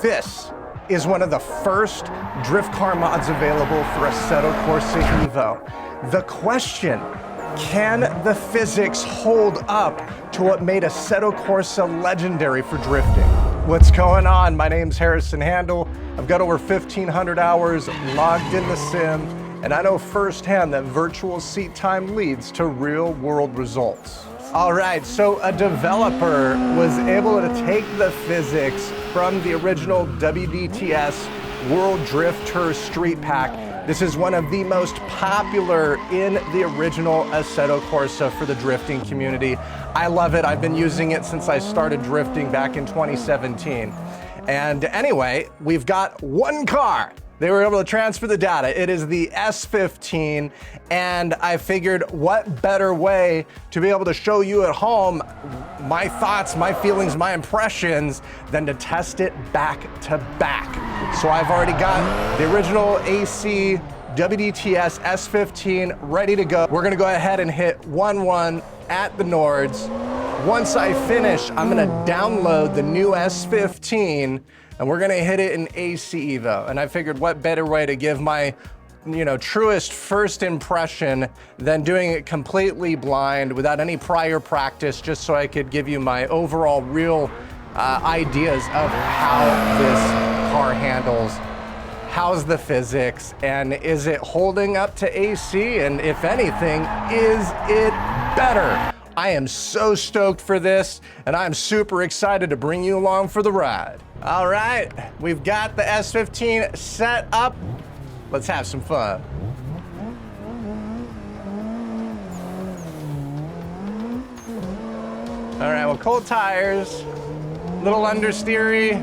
This is one of the first drift car mods available for Assetto Corsa Evo. The question, can the physics hold up to what made Assetto Corsa legendary for drifting? What's going on? My name's Harrison Handel. I've got over 1,500 hours logged in the sim, and I know firsthand that virtual seat time leads to real world results. All right, so a developer was able to take the physics from the original WDTS World Drift Tour Street Pack. This is one of the most popular in the original Assetto Corsa for the drifting community. I love it. I've been using it since I started drifting back in 2017. And anyway, we've got one car. They were able to transfer the data. It is the S15, and I figured what better way to be able to show you at home my thoughts, my feelings, my impressions than to test it back to back. So I've already got the original AC WDTS S15 ready to go. We're gonna go ahead and hit 1-1 at the Nords. Once I finish, I'm gonna download the new S15 and we're gonna hit it in AC Evo. And I figured what better way to give my truest first impression than doing it completely blind without any prior practice, just so I could give you my overall real ideas of how this car handles. How's the physics, and is it holding up to AC? And if anything, is it better? I am so stoked for this, and I'm super excited to bring you along for the ride. All right, we've got the S15 set up. Let's have some fun. All right, well, cold tires, little understeery,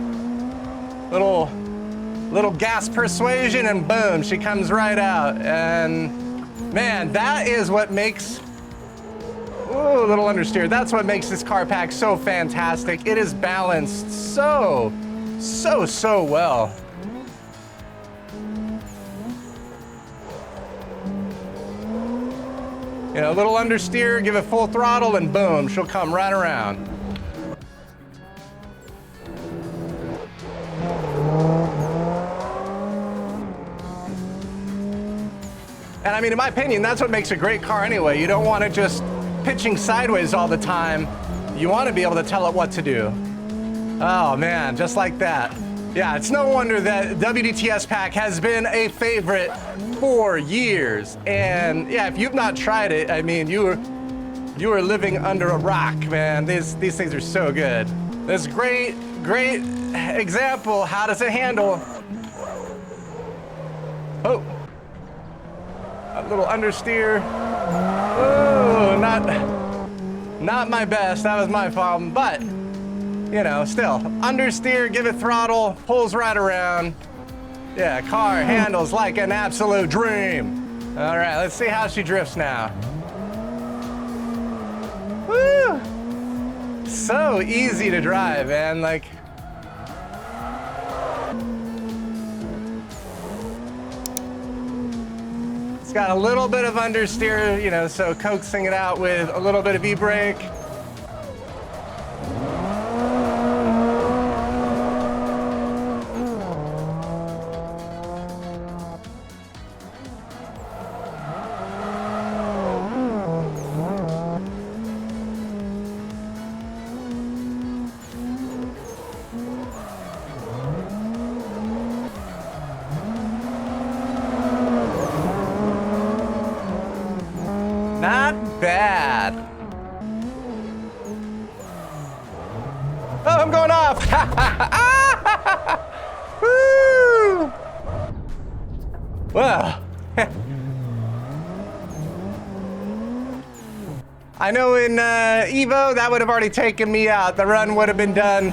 little gas persuasion, and boom, she comes right out. And man, that is what makes, ooh, little understeer. That's what makes this car pack so fantastic. It is balanced so well. Little understeer, give it full throttle, and boom, she'll come right around. And I mean, in my opinion, that's what makes a great car anyway. You don't want it just pitching sideways all the time. You want to be able to tell it what to do. Oh man, just like that. Yeah, it's no wonder that WDTS pack has been a favorite for years. And yeah, if you've not tried it, I mean, you are living under a rock, man. These things are so good. This great example. How does it handle? Oh, a little understeer. Oh, not my best. That was my problem, but still, understeer, give it throttle, pulls right around. Yeah, car handles like an absolute dream. All right, let's see how she drifts now. Woo! So easy to drive, man. Like, it's got a little bit of understeer, so coaxing it out with a little bit of e-brake. Not bad. Oh, I'm going off. Woo! Well, I know in Evo, that would have already taken me out. The run would have been done.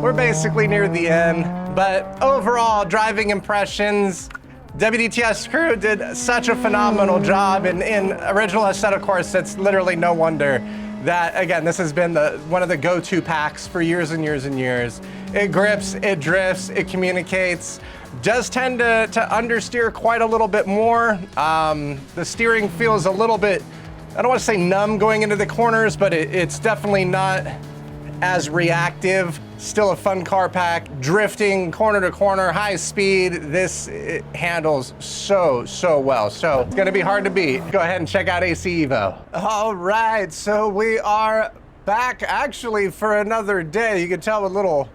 We're basically near the end. But overall, driving impressions, WDTS crew did such a phenomenal job in original Assetto Corsa. It's literally no wonder that, again, this has been one of the go-to packs for years and years and years. It grips, it drifts, it communicates. Does tend to understeer quite a little bit more. The steering feels a little bit, I don't want to say numb going into the corners, but it's definitely not as reactive. Still a fun car pack. Drifting, corner to corner, high speed. It handles so well. So it's gonna be hard to beat. Go ahead and check out AC Evo. All right, so we are back actually for another day. You can tell a little,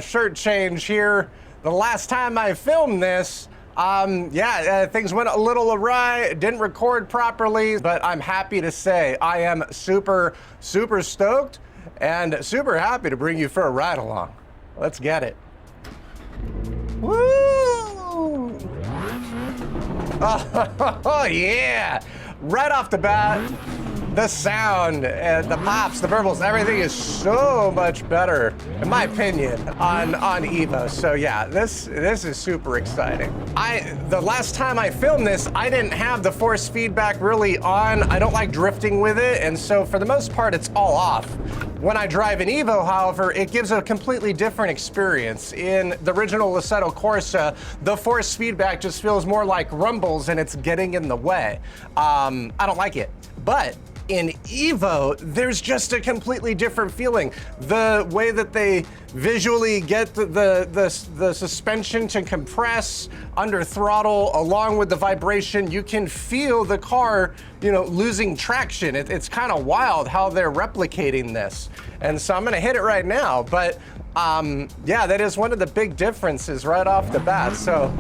shirt change here. The last time I filmed this, things went a little awry, didn't record properly, but I'm happy to say I am super stoked and super happy to bring you for a ride along. Let's get it. Woo! Oh yeah! Right off the bat, the sound, the pops, the burbles, everything is so much better, in my opinion, on Evo. So yeah, this is super exciting. The last time I filmed this, I didn't have the force feedback really on. I don't like drifting with it, and so for the most part, it's all off. When I drive an Evo, however, it gives a completely different experience. In the original Assetto Corsa, the force feedback just feels more like rumbles and it's getting in the way. I don't like it, but in Evo, there's just a completely different feeling. The way that they visually get the suspension to compress under throttle, along with the vibration, you can feel the car, losing traction. It's kind of wild how they're replicating this. And so I'm gonna hit it right now, but yeah, that is one of the big differences right off the bat. So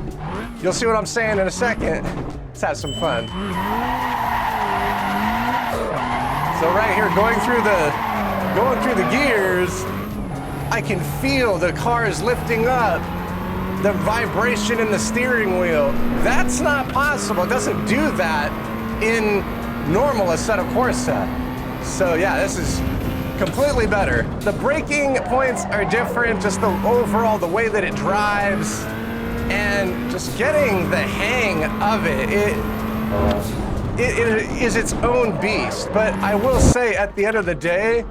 you'll see what I'm saying in a second. Let's have some fun. So right here, going through the gears, I can feel the cars lifting up, the vibration in the steering wheel. That's not possible. It doesn't do that in normal Assetto Corsa. So yeah, this is completely better. The braking points are different, just the overall, the way that it drives, and just getting the hang of it. It is its own beast, but I will say at the end of the day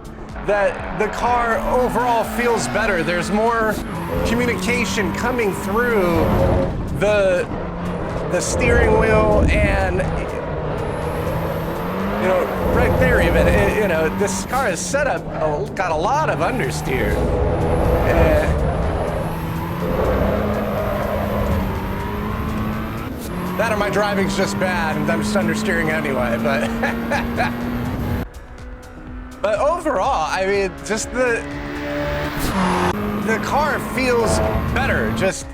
that the car overall feels better. There's more communication coming through the steering wheel, and right there even, this car is set up, got a lot of understeer. That or my driving's just bad and I'm just understeering anyway, but overall, I mean, just the car feels better. Just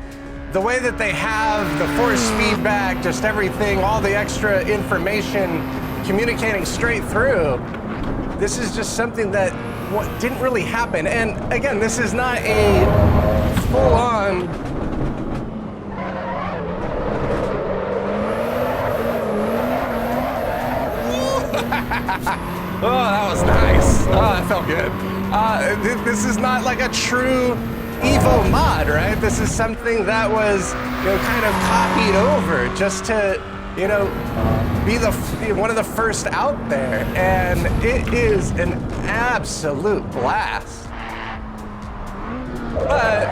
the way that they have the force feedback, just everything, all the extra information communicating straight through. This is just something that didn't really happen. And again, this is not a full-on oh, that was nice. Oh, that felt good. This is not like a true Evo mod, right? This is something that was, kind of copied over just to, be one of the first out there. And it is an absolute blast. But,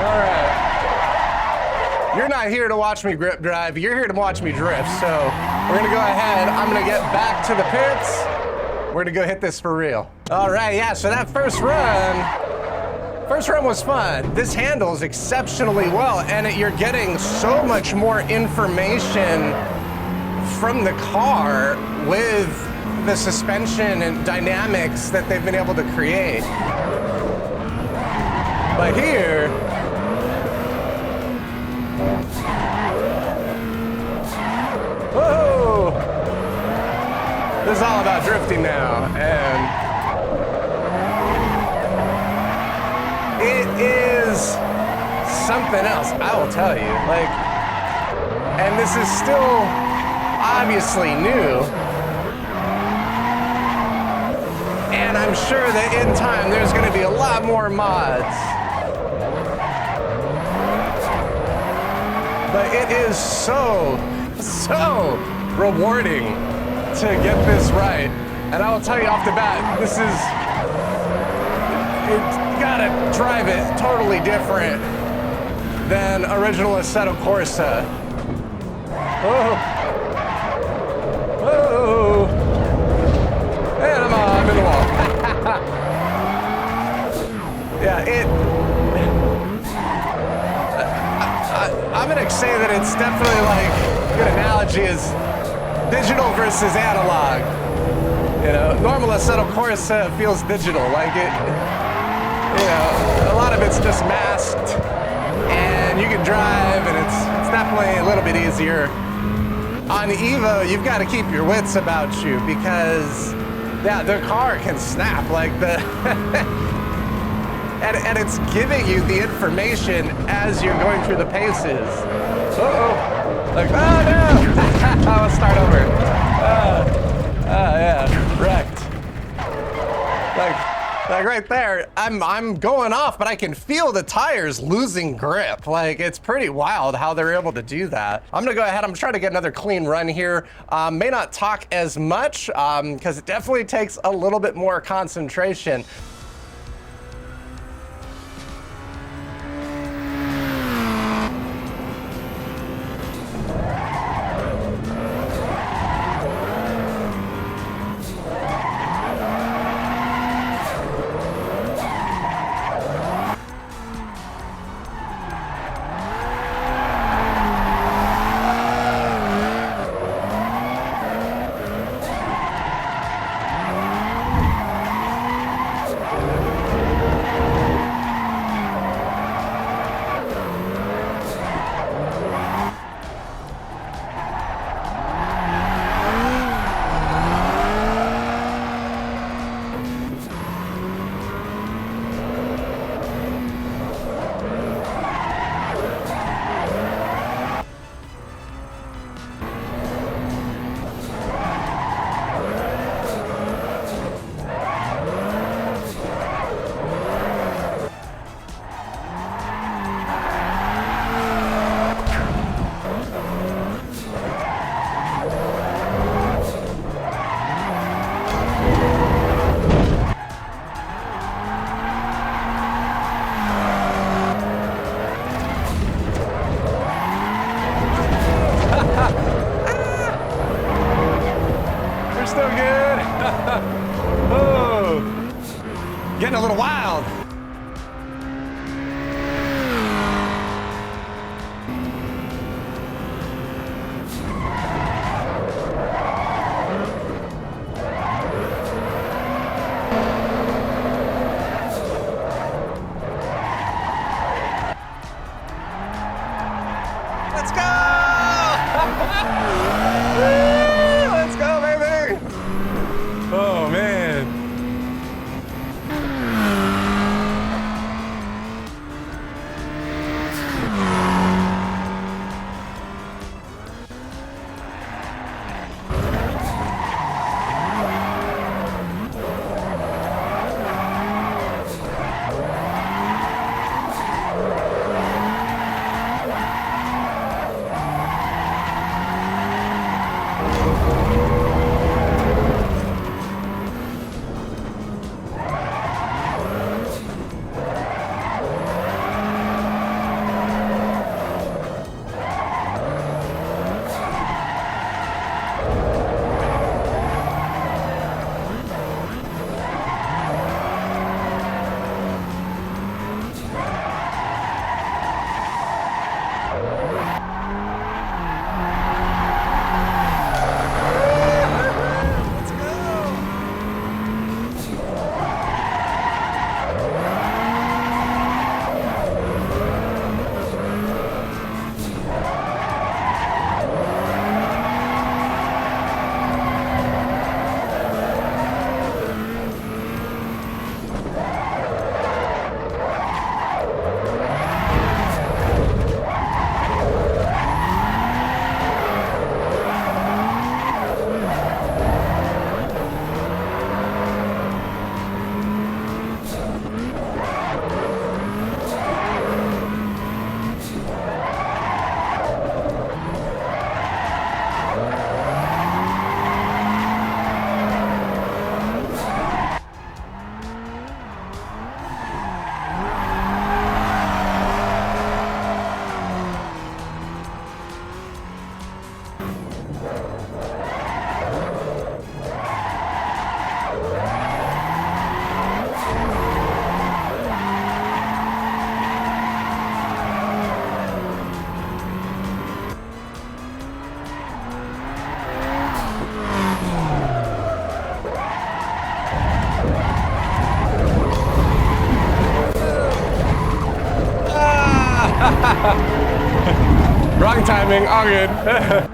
all right. You're not here to watch me grip drive, you're here to watch me drift. So we're gonna go ahead, I'm gonna get back to the pits. We're gonna go hit this for real. All right, yeah, so that first run was fun. This handles exceptionally well, and you're getting so much more information from the car with the suspension and dynamics that they've been able to create. But here, whoa! This is all about drifting now, and it is something else, I will tell you. And this is still obviously new, and I'm sure that in time there's going to be a lot more mods. But it is so rewarding to get this right. And I will tell you off the bat, you gotta drive it totally different than original Assetto Corsa. Oh. Oh. And I'm in the wall. Yeah, I'm gonna say that it's definitely like, a good analogy is digital versus analog. You know, normal Assetto Corsa feels digital, like it, you know, a lot of it's just masked and you can drive and it's definitely a little bit easier. On Evo, you've got to keep your wits about you because, yeah, the car can snap like the, and it's giving you the information as you're going through the paces. Uh-oh, like, oh no, I'll start over. Yeah, wrecked. Like right there, I'm going off, but I can feel the tires losing grip. Like, it's pretty wild how they're able to do that. I'm gonna go ahead, I'm trying to get another clean run here. May not talk as much, because it definitely takes a little bit more concentration. Getting a little wild. Let's go! Let's go, baby! Oh, man. Wrong timing, all good.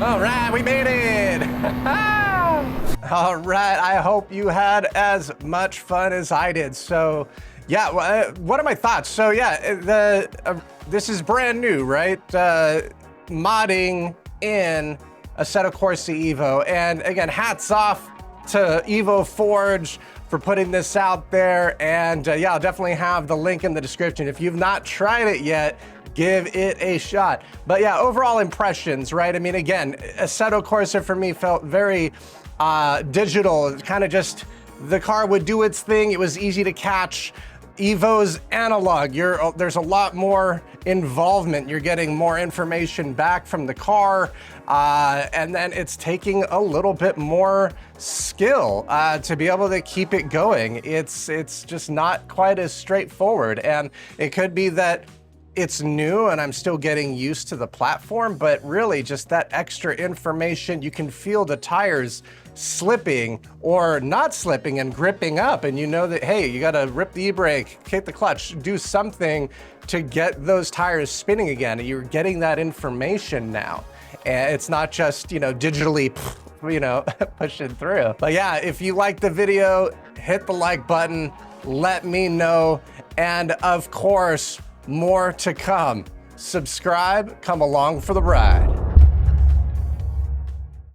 All right, we made it. All right, I hope you had as much fun as I did. So yeah, what are my thoughts? So yeah, this is brand new, right? Modding in Assetto Corsa Evo. And again, hats off to Evo Forge for putting this out there. And yeah, I'll definitely have the link in the description. If you've not tried it yet, give it a shot. But yeah, overall impressions, right? I mean, again, Assetto Corsa for me felt very digital, kind of just the car would do its thing. It was easy to catch. Evo's analog. There's a lot more involvement. You're getting more information back from the car, and then it's taking a little bit more skill to be able to keep it going. It's just not quite as straightforward, and it could be that it's new and I'm still getting used to the platform, but really just that extra information. You can feel the tires slipping or not slipping and gripping up, and you know that, hey, you gotta rip the e-brake, hit the clutch, do something to get those tires spinning again. And you're getting that information now. And it's not just, you know, digitally, you know, pushing through. But yeah, if you like the video, hit the like button, let me know. And of course, more to come. Subscribe, come along for the ride.